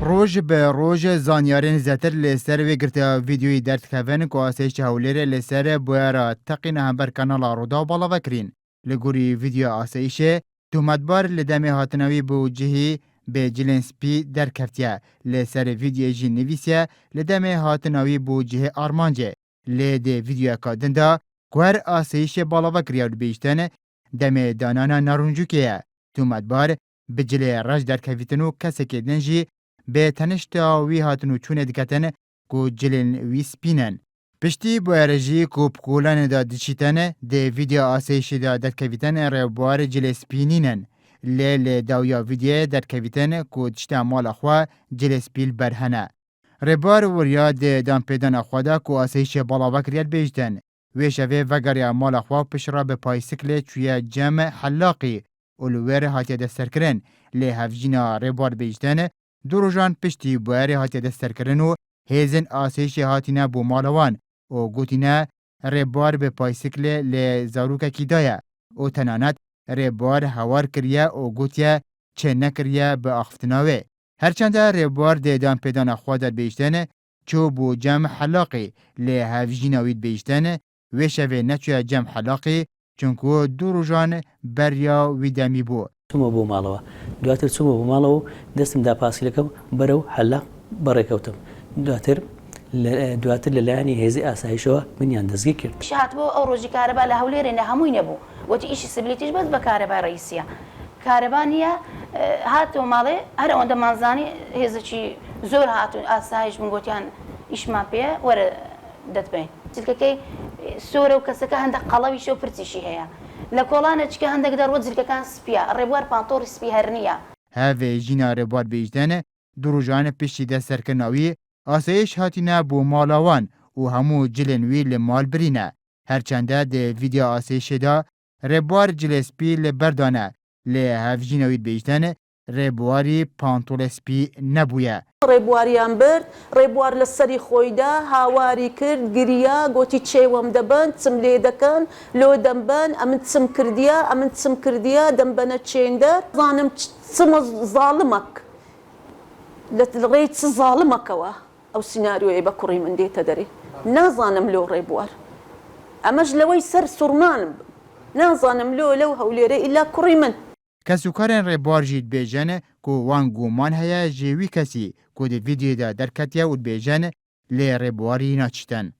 روج به روج زانیارین زتر لسر و گرتا ویدیوی درد خوین که آسیش هولیر لسر بویرا تقین همبر کانال رودا بالا وکرین. لگوری ویدیو آسیش تومدبار لدمه هاتنوی بوجهی به جلنسپی در کفتیا لسر ویدیو جی نویسیا لدمه هاتنوی بوجه آرمانجه لده ویدیو کادندا کوهر آسیش بالا وکریا بیشتن دمه دانانا نارونجو که تومدبار بجلی راج در کفتنو کسی که دنجی به تنشتا وی هاتنو چونه دکتن کو جلن وی سپینن. پشتی بوارجی کو پکولان دا دچیتن ده ویدیو آسیش دا دکویتن ربوار جل سپینینن. لیل داویا ویدیو دکویتن کو دشتا مال اخوا جل سپیل برهنه. ربوار وریا ده دان پیدان اخوا دا کو آسیش بالا وکریت بیجتن. ویشوه وگریا مال اخوا پشرا به پایسکل چویا جمع حلاقی اولویر هاتی دستر کرن. لی هفجینا ربوار بیجتن دو روزان پشتی بواری هاتی دستر کرن و هیزن آسیش هاتینا بو مالوان و گوتینا ربوار به پایسکل لی زاروکا کی دایا و تنانت ربوار هوار کریا و گوتیا چه نکریا به آختناوه. هرچند ربوار دیدان پیدان خوا در بیشتن چو بو جمع حلاقی لی هفجیناوید بیشتن و شوه نچویا جمع حلاقی چونکو دو روزان بریا ویدامی بو. چوم بو مالوا دواتر چوم بو مالو دستم دا پاسیلکم برو حلا برکوتم دواتر للانی هزی آسایشوا من یاندزگی کرد. شهات بو او روزی کاربا لهوليرين هموی نبو وتی ایش سبلیتیش بس بکاربا رئیسیه کاربانیه هاتو ماله هر اون دمانزانی هزی چی زور هاتو آسایش من گوتیان ایش ما پیه ور دت بین. تلك سورة وكسكة هندك قلبي شو برتشي هي لكولانا تشكي هندك دار وزل كان سبيا الربوار بانطور سبيا هرنيا هاوی جینا ربوار بیجدن دروجان پشتی دستر کناوی آسایش هاتینا بو مالاوان و همو جلن وی مال برینه. هرچنده ده ویدیو آسایش دا ربوار جلسپی لبردانه لی هفجیناوید بیجدن ربواری پانتول سپی نبویه. ربواریان برد ربوار لسری خویده هاواری کرد گریا گوتی چیوام دبن تسم لیدکن لو دنبن امن تسم کردیا امن تسم کردیا دنبنه چیندر ظانم تسم ظالمک لغیت ظالمک او سيناريو بكري من دي تدري نظانم لو ربوار امج لوي سر سرمان نظانم لو هوليري الا كريمن کسوکارن ربوار جید بیجن کو وان گومان هیا جیوی کسی کو دی ویدیو دا در کتیا ود بیجن لی ربواری ناچتن.